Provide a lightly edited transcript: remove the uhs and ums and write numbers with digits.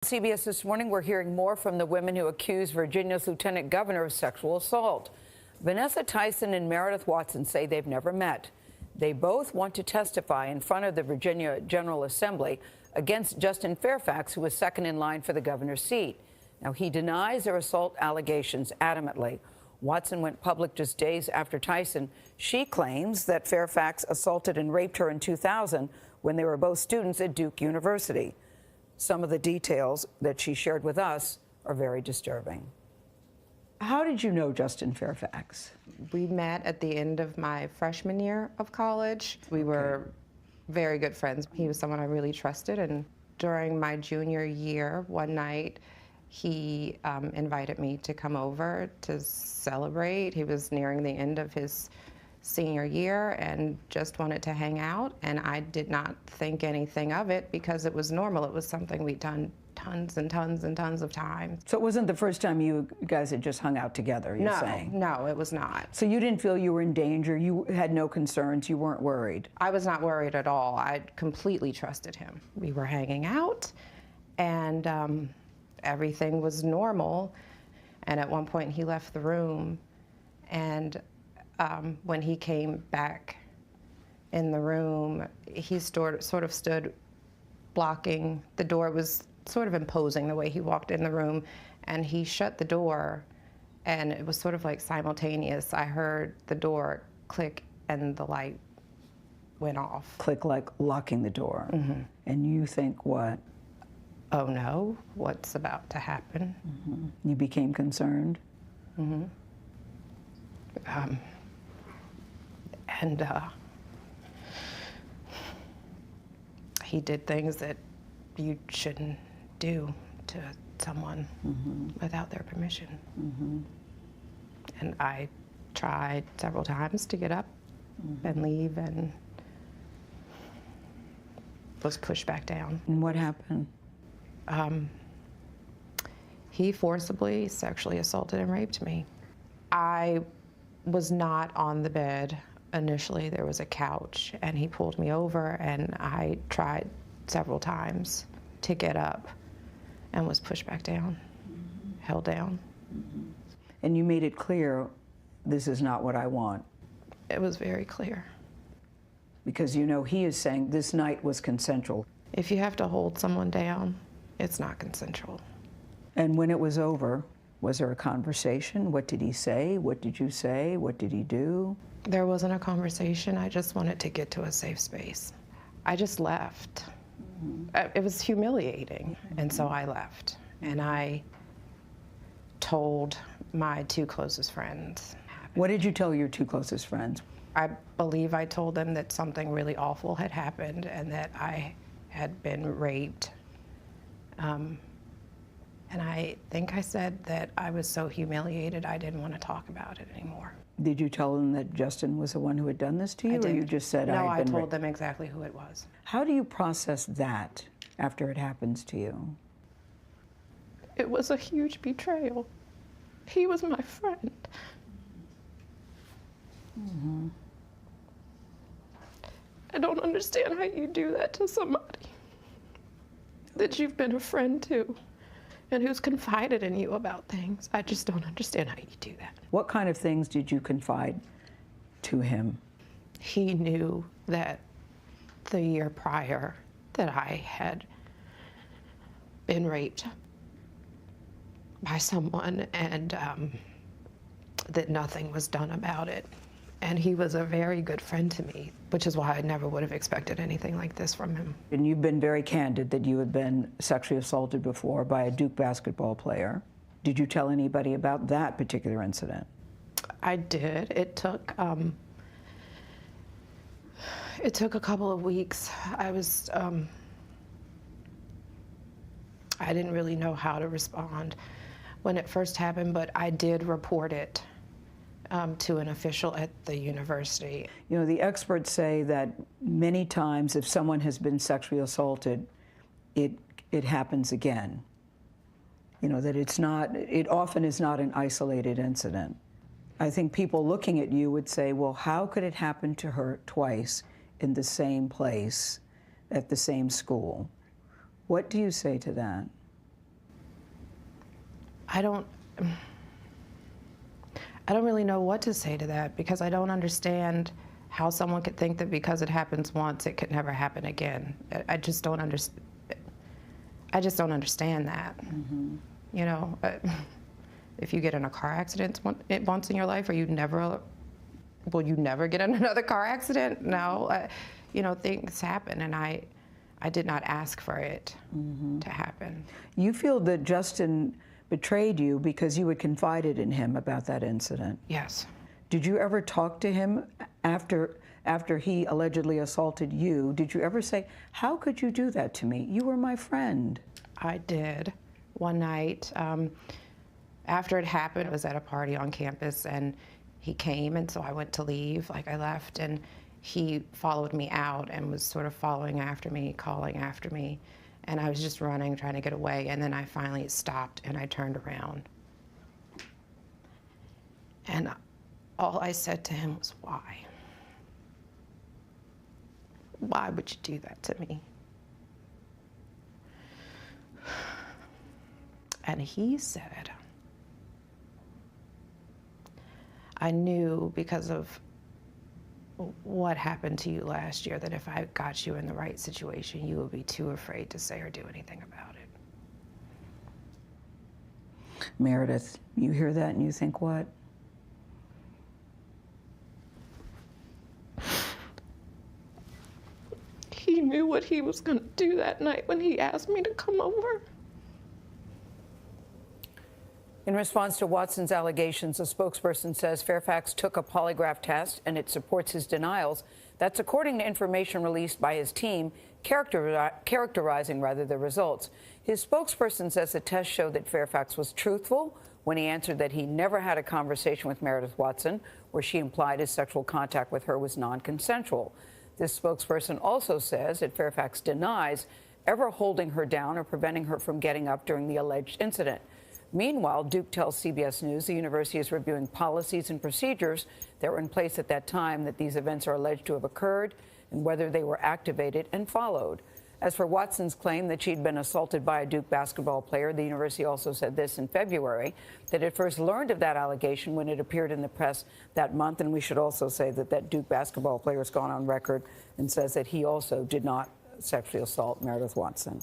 CBS This Morning, we're hearing more from the women who accused Virginia's lieutenant governor of sexual assault. Vanessa Tyson and Meredith Watson say they've never met. They both want to testify in front of the Virginia General Assembly against Justin Fairfax, who was second in line for the governor's seat. Now, he denies their assault allegations adamantly. Watson went public just days after Tyson. She claims that Fairfax assaulted and raped her in 2000 when they were both students at Duke University. Some of the details that she shared with us are very disturbing. How did you know Justin Fairfax? We met at the end of my freshman year of college. We were very good friends. He was someone I really trusted, and during my junior year, one night, he invited me to come over to celebrate. He was nearing the end of his senior year and just wanted to hang out, and I did not think anything of it because it was normal. It was something we'd done tons and tons and tons of times. So it wasn't the first time you guys had just hung out together, you're saying? No, it was not. So you didn't feel you were in danger? You had no concerns? You weren't worried? I was not worried at all. I completely trusted him. We were hanging out, and everything was normal. And at one point, he left the room, and when he came back in the room, he sort of stood blocking the door. It was sort of imposing the way he walked in the room, and he shut the door, and it was sort of like simultaneous. I heard the door click and the light went off. Click, like locking the door. Mm-hmm. And you think what? Oh no, what's about to happen? Mm-hmm. You became concerned? Mm-hmm. And he did things that you shouldn't do to someone without their permission. And I tried several times to get up and leave, and was pushed back down. And what happened? He forcibly sexually assaulted and raped me. I was not on the bed. Initially, there was a couch, and he pulled me over, and I tried several times to get up and was pushed back down, held down. And you made it clear, this is not what I want. It was very clear. Because you know he is saying this night was consensual. If you have to hold someone down, it's not consensual. And when it was over, was there a conversation? What did he say? What did you say? What did he do? There wasn't a conversation. I just wanted to get to a safe space. I just left. It was humiliating, and so I left. And I told my two closest friends. What did you tell your two closest friends? I believe I told them that something really awful had happened and that I had been raped. And I think I said that I was so humiliated I didn't want to talk about it anymore. Did you tell them that Justin was the one who had done this to you? I did. Or you just said, no, I told them exactly who it was. How do you process that after it happens to you? It was a huge betrayal. He was my friend. I don't understand how you do that to somebody that you've been a friend to and who's confided in you about things. I just don't understand how you do that. What kind of things did you confide to him? He knew that the year prior that I had been raped by someone, and that nothing was done about it. And he was a very good friend to me, which is why I never would have expected anything like this from him. And you've been very candid that you had been sexually assaulted before by a Duke basketball player. Did you tell anybody about that particular incident? I did. It took a couple of weeks. I didn't really know how to respond when it first happened, but I did report it to an official at the university. You know, the experts say that many times if someone has been sexually assaulted, it happens again. You know, that it often is not an isolated incident. I think people looking at you would say, well, how could it happen to her twice in the same place, at the same school? What do you say to that? I don't really know what to say to that, because I don't understand how someone could think that because it happens once, it could never happen again. I just don't understand. I just don't understand that. Mm-hmm. You know, if you get in a car accident once in your life, will you never get in another car accident? No, you know, things happen, and I did not ask for it to happen. You feel that Justin betrayed you because you had confided in him about that incident? Yes. Did you ever talk to him after he allegedly assaulted you? Did you ever say, how could you do that to me? You were my friend. I did. One night, after it happened, I was at a party on campus, and he came, and so I went to leave, like I left, and he followed me out and was sort of following after me, calling after me. And I was just running, trying to get away, and then I finally stopped and I turned around. And all I said to him was, why? Why would you do that to me? And he said, I knew because of what happened to you last year that if I got you in the right situation, you would be too afraid to say or do anything about it. Meredith, you hear that and you think what? He knew what he was going to do that night when he asked me to come over. In response to Watson's allegations, a spokesperson says Fairfax took a polygraph test and it supports his denials. That's according to information released by his team, characterizing the results. His spokesperson says the test showed that Fairfax was truthful when he answered that he never had a conversation with Meredith Watson, where she implied his sexual contact with her was non-consensual. This spokesperson also says that Fairfax denies ever holding her down or preventing her from getting up during the alleged incident. Meanwhile, Duke tells CBS News the university is reviewing policies and procedures that were in place at that time that these events are alleged to have occurred and whether they were activated and followed. As for Watson's claim that she'd been assaulted by a Duke basketball player, the university also said this in February, that it first learned of that allegation when it appeared in the press that month. And we should also say that that Duke basketball player has gone on record and says that he also did not sexually assault Meredith Watson.